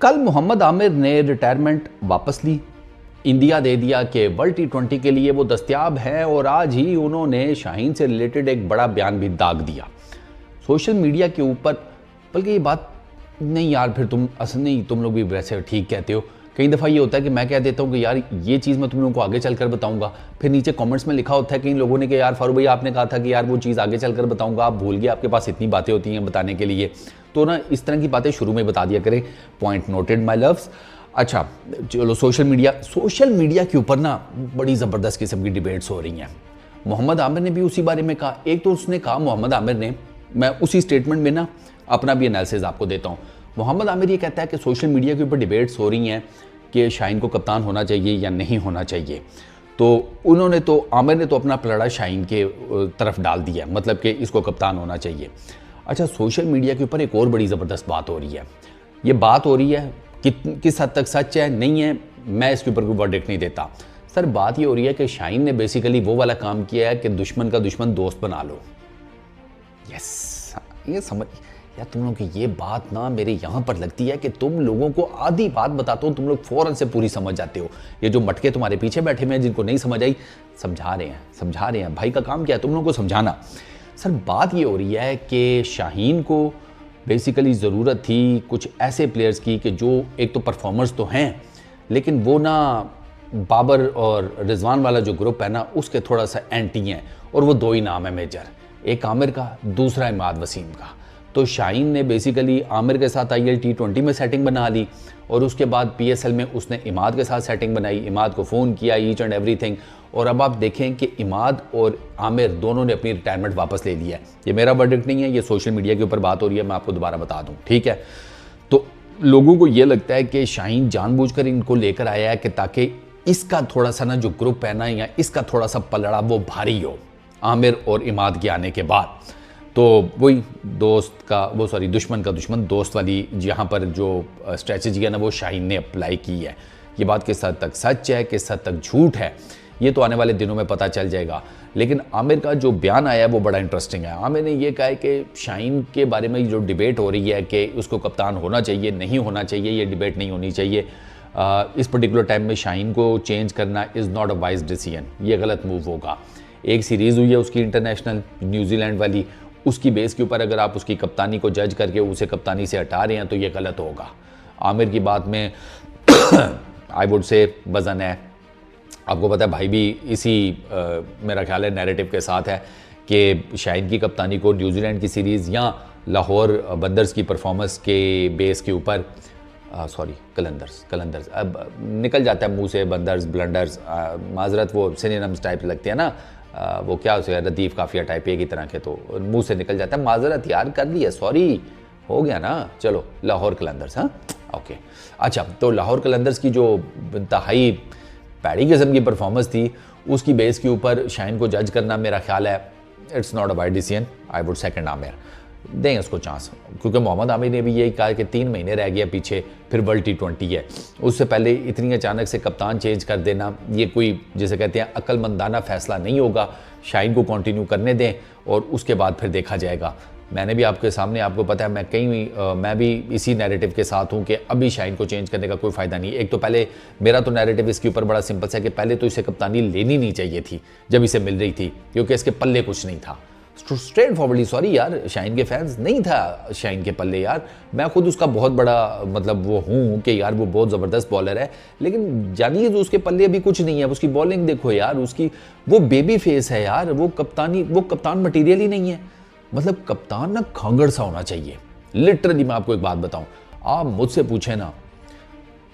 कल मोहम्मद आमिर ने रिटायरमेंट वापस ली, इंडिया दे दिया कि वर्ल्ड टी20 के लिए वो दस्तयाब है और आज ही उन्होंने शाहीन से रिलेटेड एक बड़ा बयान भी दाग दिया सोशल मीडिया के ऊपर। बल्कि ये बात नहीं यार, फिर तुम असल नहीं, तुम लोग भी वैसे ठीक कहते हो। कई दफ़ा ये होता है कि मैं कह देता हूँ कि यार ये चीज़ मैं तुम लोगों को आगे चलकर बताऊंगा, फिर नीचे कमेंट्स में लिखा होता है कई लोगों ने कि यार फारूक भाई आपने कहा था कि यार वो चीज़ आगे चलकर बताऊंगा, आप भूल गए, आपके पास इतनी बातें होती हैं बताने के लिए। तो ना इस तरह की बातें शुरू में बता दिया करें। पॉइंट नोटेड माई लव्स। अच्छा चलो, सोशल मीडिया के ऊपर ना बड़ी ज़बरदस्त किस्म की डिबेट्स हो रही हैं। मोहम्मद आमिर ने भी उसी बारे में कहा। एक तो उसने कहा मोहम्मद आमिर ने, मैं उसी स्टेटमेंट में ना अपना भी एनालिसिस आपको देता हूँ। मोहम्मद आमिर ये कहता है कि सोशल मीडिया के ऊपर डिबेट्स हो रही हैं कि शाहीन को कप्तान होना चाहिए या नहीं होना चाहिए। तो आमिर ने तो अपना पलड़ा शाहीन के तरफ डाल दिया, मतलब कि इसको कप्तान होना चाहिए। अच्छा, सोशल मीडिया के ऊपर एक और बड़ी ज़बरदस्त बात हो रही है। ये बात हो रही है किस हद तक सच है नहीं है, मैं इसके ऊपर कोई वर्डिक्ट नहीं देता। सर बात ये हो रही है कि शाहीन ने बेसिकली वो वाला काम किया है कि दुश्मन का दुश्मन दोस्त बना लो। यस, ये समझ यार, तुम लोगों की ये बात ना मेरे यहाँ पर लगती है कि तुम लोगों को आधी बात बताता हूँ, तुम लोग फ़ौरन से पूरी समझ जाते हो। ये जो मटके तुम्हारे पीछे बैठे हुए हैं जिनको नहीं समझ आई, समझा रहे हैं। भाई का काम क्या है, तुम लोगों को समझाना। सर बात ये हो रही है कि शाहीन को बेसिकली ज़रूरत थी कुछ ऐसे प्लेयर्स की कि जो एक तो परफॉर्मर्स तो हैं, लेकिन वो ना बाबर और रिजवान वाला जो ग्रुप है ना उसके थोड़ा सा एंटी हैं। और वो दो ही नाम है मेजर, एक आमिर का, दूसरा इमाद वसीम का। तो शाहीन ने बेसिकली आमिर के साथ IL T20 में सेटिंग बना ली और उसके बाद PSL में उसने इमाद के साथ सेटिंग बनाई, इमाद को फ़ोन किया, ईच एंड एवरीथिंग। और अब आप देखें कि इमाद और आमिर दोनों ने अपनी रिटायरमेंट वापस ले लिया है। ये मेरा वर्डिक्ट नहीं है, ये सोशल मीडिया के ऊपर बात हो रही है, मैं आपको दोबारा बता दूँ, ठीक है। तो लोगों को ये लगता है कि शाहीन जानबूझकर इनको लेकर आया है कि ताकि इसका थोड़ा सा ना जो ग्रुप है ना, या इसका थोड़ा सा पलड़ा वो भारी हो आमिर और इमाद के आने के बाद। तो वही दुश्मन का दुश्मन दोस्त वाली यहाँ पर जो स्ट्रेटजी है ना वो शाहीन ने अप्लाई की है। ये बात किस हद तक सच है, किस हद तक झूठ है, ये तो आने वाले दिनों में पता चल जाएगा। लेकिन आमिर का जो बयान आया है वो बड़ा इंटरेस्टिंग है। आमिर ने ये कहा है कि शाहीन के बारे में जो डिबेट हो रही है कि उसको कप्तान होना चाहिए नहीं होना चाहिए, ये डिबेट नहीं होनी चाहिए। इस पर्टिकुलर टाइम में शाहीन को चेंज करना is not a wise decision, ये गलत मूव होगा। एक सीरीज़ हुई है उसकी इंटरनेशनल न्यूजीलैंड वाली, उसकी बेस के ऊपर अगर आप उसकी कप्तानी को जज करके उसे कप्तानी से हटा रहे हैं तो ये गलत होगा। आमिर की बात में आई वुड से वज़न है। आपको पता है भाई भी इसी मेरा ख्याल है नैरेटिव के साथ है कि शाहीन की कप्तानी को न्यूजीलैंड की सीरीज़ या लाहौर बंदर्स की परफॉर्मेंस के बेस के ऊपर कलंदर्स अब निकल जाता है मुंह से, बंदर्स ब्लंडर्स माजरत वो सिनोनिम्स टाइप लगते हैं ना, वो क्या उसे रदीफ काफिया टाइप एक ही तरह के, तो मुंह से निकल जाता है। माजरत यार कर लिया, सॉरी हो गया ना, चलो लाहौर कलंदर्स, हाँ ओके। अच्छा, तो लाहौर कलंदर्स की जो इंतहाई पैड़ी किस्म की परफॉर्मेंस थी उसकी बेस के ऊपर शाहीन को जज करना मेरा ख्याल है it's not a wide decision. I would second Aamir, दें उसको चांस, क्योंकि मोहम्मद आमिर ने भी यही कहा कि 3 महीने रह गया पीछे, फिर वर्ल्ड T20 है, उससे पहले इतनी अचानक से कप्तान चेंज कर देना ये कोई जिसे कहते हैं अक्लमंदाना फैसला नहीं होगा। शाहीन को कंटिन्यू करने दें और उसके बाद फिर देखा जाएगा। मैंने भी आपके सामने, आपको पता है मैं भी इसी नैरेटिव के साथ हूँ कि अभी शाहीन को चेंज करने का कोई फ़ायदा नहीं। एक तो पहले मेरा तो नैरेटिव इसके ऊपर बड़ा सिंपल है कि पहले तो इसे कप्तानी लेनी नहीं चाहिए थी जब इसे मिल रही थी, क्योंकि इसके पल्ले कुछ नहीं था। स्ट्रेट फॉरवर्डली सॉरी यार, शाहीन के फैंस नहीं था शाहीन के पल्ले यार। मैं खुद उसका बहुत बड़ा मतलब वो हूँ कि यार वो बहुत ज़बरदस्त बॉलर है, लेकिन जानिए जो उसके पल्ले अभी कुछ नहीं है। उसकी बॉलिंग देखो यार, उसकी वो बेबी फेस है यार, वो कप्तान मटीरियल ही नहीं है। मतलब कप्तान ना खांगड़ सा होना चाहिए लिटरली। मैं आपको एक बात बताऊं, आप मुझसे पूछे ना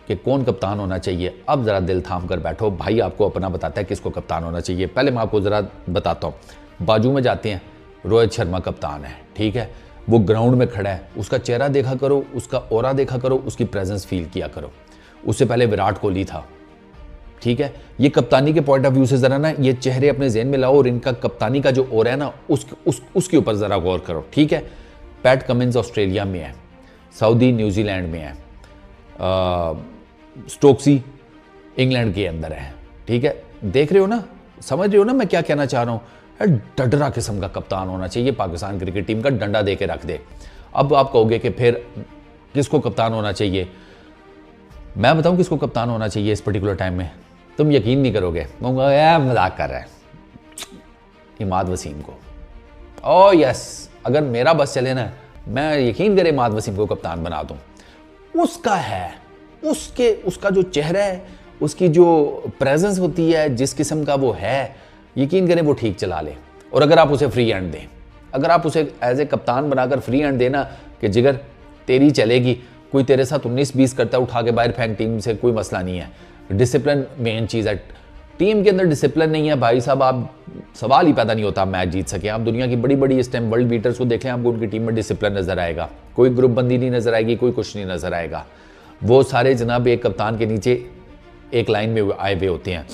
कि कौन कप्तान होना चाहिए, अब ज़रा दिल थाम कर बैठो, भाई आपको अपना बताता है किसको कप्तान होना चाहिए। पहले मैं आपको ज़रा बताता हूँ। बाजू में जाते हैं, रोहित शर्मा कप्तान है, ठीक है, वो ग्राउंड में खड़ा है, उसका चेहरा देखा करो, उसका ऑरा देखा करो, उसकी प्रेजेंस फील किया करो। उससे पहले विराट कोहली था, ठीक है। ये कप्तानी के पॉइंट ऑफ व्यू से ज़रा ना ये चेहरे अपने ज़हन में लाओ और इनका कप्तानी का जो ऑरा है ना उसके ऊपर ज़रा गौर करो, ठीक है। पैट कमिंस ऑस्ट्रेलिया में है, सऊदी न्यूजीलैंड में है, स्टोक्सी इंग्लैंड के अंदर है, ठीक है। देख रहे हो ना, समझ रहे हो ना मैं क्या कहना चाह रहा हूँ। डडरा किस्म का कप्तान होना चाहिए, पाकिस्तान क्रिकेट टीम का डंडा दे के रख दे। अब आप कहोगे कि फिर किसको कप्तान होना चाहिए, मैं बताऊं किसको कप्तान होना चाहिए इस पर्टिकुलर टाइम में, तुम यकीन नहीं करोगे, कहूँगा यार मजाक कर रहा है, इमाद वसीम को। ओ यस, अगर मेरा बस चले ना, मैं यकीन करे इमाद वसीम को कप्तान बना दूं। उसका है, उसका जो चेहरा है, उसकी जो प्रेजेंस होती है, जिस किस्म का वो है, यकीन करें वो ठीक चला ले। और अगर आप उसे फ्री हैंड दें, अगर आप उसे एज ए कप्तान बनाकर फ्री हैंड देना कि जिगर तेरी चलेगी, कोई तेरे साथ 19-20 करता है, उठा के बाहर फेंक टीम से, कोई मसला नहीं है। डिसिप्लिन मेन चीज़ है। टीम के अंदर डिसिप्लिन नहीं है भाई साहब, आप सवाल ही पैदा नहीं होता आप मैच जीत सके। आप दुनिया की बड़ी बड़ी इस टाइम वर्ल्ड बीटर्स को देखें, आपको उनकी टीम में डिसिप्लिन नजर आएगा, कोई ग्रुप बंदी नहीं नजर आएगी, कोई कुछ नहीं नजर आएगा। वो सारे जनाब एक कप्तान के नीचे एक लाइन में आए हुए होते हैं।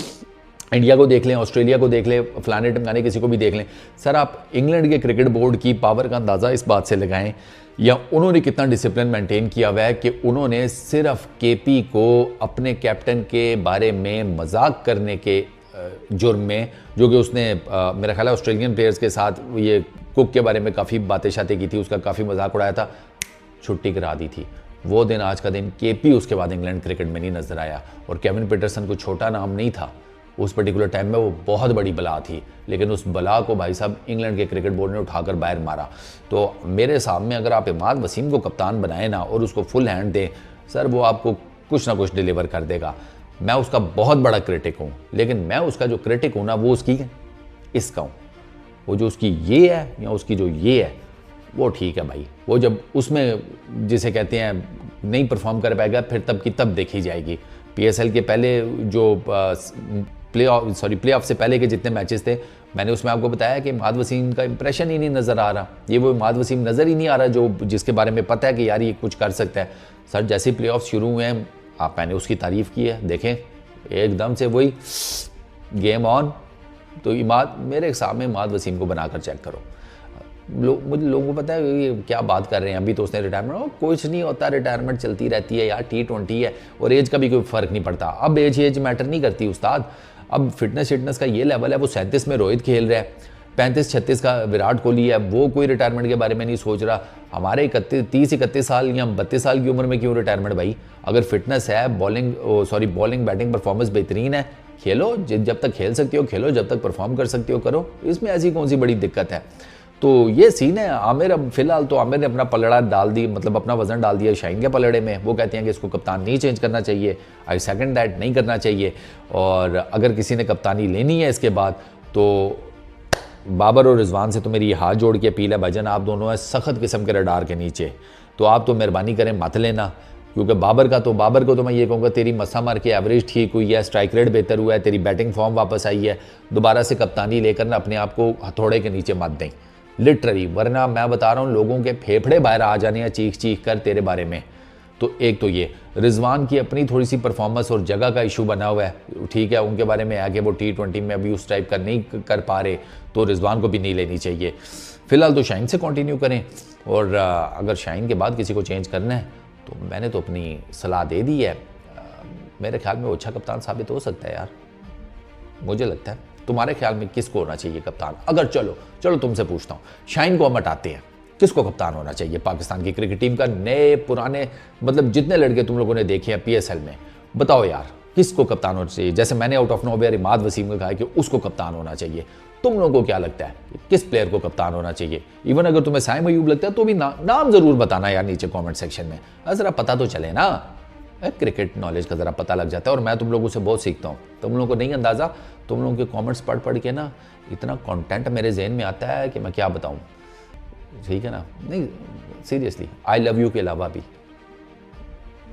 इंडिया को देख लें, ऑस्ट्रेलिया को देख लें, फलाने टमकाने किसी को भी देख लें। सर आप इंग्लैंड के क्रिकेट बोर्ड की पावर का अंदाज़ा इस बात से लगाएं, या उन्होंने कितना डिसिप्लिन मेंटेन किया हुआ है कि उन्होंने सिर्फ केपी को अपने कैप्टन के बारे में मजाक करने के जुर्म में, जो कि उसने मेरा ख्याल है ऑस्ट्रेलियन प्लेयर्स के साथ ये कुक के बारे में काफ़ी बातें शातें की थी, उसका काफ़ी मजाक उड़ाया था, छुट्टी करा दी थी। वो दिन आज का दिन, केपी उसके बाद इंग्लैंड क्रिकेट में नहीं नजर आया। और केविन पीटरसन को छोटा नाम नहीं था उस पर्टिकुलर टाइम में, वो बहुत बड़ी बला थी, लेकिन उस बला को भाई साहब इंग्लैंड के क्रिकेट बोर्ड ने उठाकर बाहर मारा। तो मेरे सामने अगर आप इमाद वसीम को कप्तान बनाए ना और उसको फुल हैंड दें, सर वो आपको कुछ ना कुछ डिलीवर कर देगा। मैं उसका बहुत बड़ा क्रिटिक हूँ, लेकिन मैं उसका जो क्रिटिक हूँ ना, वो उसकी इसका हूँ। वो जो उसकी ये है या उसकी जो ये है, वो ठीक है भाई। वो जब उसमें जिसे कहते हैं नहीं परफॉर्म कर पाएगा, फिर तब की तब देखी जाएगी। PSL के पहले जो प्ले ऑफ से पहले के जितने मैचेस थे, मैंने उसमें आपको बताया कि इमाद वसीम का इंप्रेशन ही नहीं नज़र आ रहा। ये वो इमाद वसीम नज़र ही नहीं आ रहा जो जिसके बारे में पता है कि यार ये कुछ कर सकता है। सर जैसे प्ले ऑफ शुरू हुए हैं, आप मैंने उसकी तारीफ़ की है, देखें एकदम से वही गेम ऑन। तो इमाद मेरे सामने इमाद वसीम को बनाकर चेक करो। मुझे लोगों को पता है ये क्या बात कर रहे हैं, अभी तो उसने रिटायरमेंट, कुछ नहीं होता, रिटायरमेंट चलती रहती है यार, T20 है और एज का भी कोई फ़र्क नहीं पड़ता। अब एज मैटर नहीं करती उस्ताद। अब फिटनेस का ये लेवल है, वो 37 में रोहित खेल रहा है, 35-36 का विराट कोहली है, वो कोई रिटायरमेंट के बारे में नहीं सोच रहा। हमारे 30-31 साल या 32 साल की उम्र में क्यों रिटायरमेंट भाई? अगर फिटनेस है, बॉलिंग बैटिंग परफॉर्मेंस बेहतरीन है, खेलो, जब तक खेल सकती हो खेलो, जब तक परफॉर्म कर सकती हो करो, इसमें ऐसी कौन सी बड़ी दिक्कत है? तो ये सीन है। आमिर अब फिलहाल तो आमिर ने अपना पलड़ा डाल दी, मतलब अपना वजन डाल दिया शाहीन के पलड़े में। वो कहते हैं कि इसको कप्तान नहीं चेंज करना चाहिए, आई सेकंड दैट, नहीं करना चाहिए। और अगर किसी ने कप्तानी लेनी है इसके बाद, तो बाबर और रिजवान से तो मेरी हाथ जोड़ के अपील है, भाईजान आप दोनों है सख्त किस्म के रडार के नीचे, तो आप तो मेहरबानी करें मत लेना। क्योंकि बाबर को तो मैं ये कहूँगा, तेरी मसा मार के एवरेज ठीक हुई है, स्ट्राइक रेट बेहतर हुआ है, तेरी बैटिंग फॉर्म वापस आई है, दोबारा से कप्तानी लेकर ना अपने आप को हथौड़े के नीचे मत दें लिटरली, वरना मैं बता रहा हूँ लोगों के फेफड़े बाहर आ जाने हैं चीख कर तेरे बारे में। तो एक तो ये रिजवान की अपनी थोड़ी सी परफॉर्मेंस और जगह का इशू बना हुआ है, ठीक है, उनके बारे में है कि वो T20 में अभी उस टाइप का नहीं कर पा रहे, तो रिजवान को भी नहीं लेनी चाहिए। फिलहाल तो शाहीन से कंटिन्यू करें, और अगर शाहीन के बाद किसी को चेंज करना है तो मैंने तो अपनी सलाह दे दी है। मेरे ख्याल में वो अच्छा कप्तान साबित हो सकता है यार, मुझे लगता है। तुम्हारे ख्याल में किसको होना चाहिए कप्तान? अगर चलो तुमसे पूछता हूँ, शाहीन को हम हटाते हैं, किसको कप्तान होना चाहिए पाकिस्तान की क्रिकेट टीम का? नए पुराने, मतलब जितने लड़के तुम लोगों ने देखे हैं PSL में, बताओ यार किसको कप्तान होना चाहिए? जैसे मैंने out of nowhere Imad Wasim को कहा कि उसको कप्तान होना चाहिए, तुम लोगों को क्या लगता है किस प्लेयर को कप्तान होना चाहिए? इवन अगर तुम्हें साइम अयूब लगता है तो भी नाम जरूर बताना यार नीचे कॉमेंट सेक्शन में, जरा पता तो चले ना, क्रिकेट नॉलेज का ज़रा पता लग जाता है। और मैं तुम लोगों से बहुत सीखता हूँ, तुम लोगों को नहीं अंदाज़ा, तुम लोगों के कमेंट्स पढ़ के ना इतना कंटेंट मेरे जहन में आता है कि मैं क्या बताऊँ, ठीक है ना? नहीं सीरियसली, आई लव यू के अलावा भी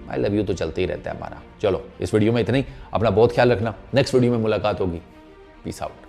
आई लव यू तो चलते ही रहता है हमारा। चलो इस वीडियो में इतना ही, अपना बहुत ख्याल रखना, नेक्स्ट वीडियो में मुलाकात होगी, पीस आउट।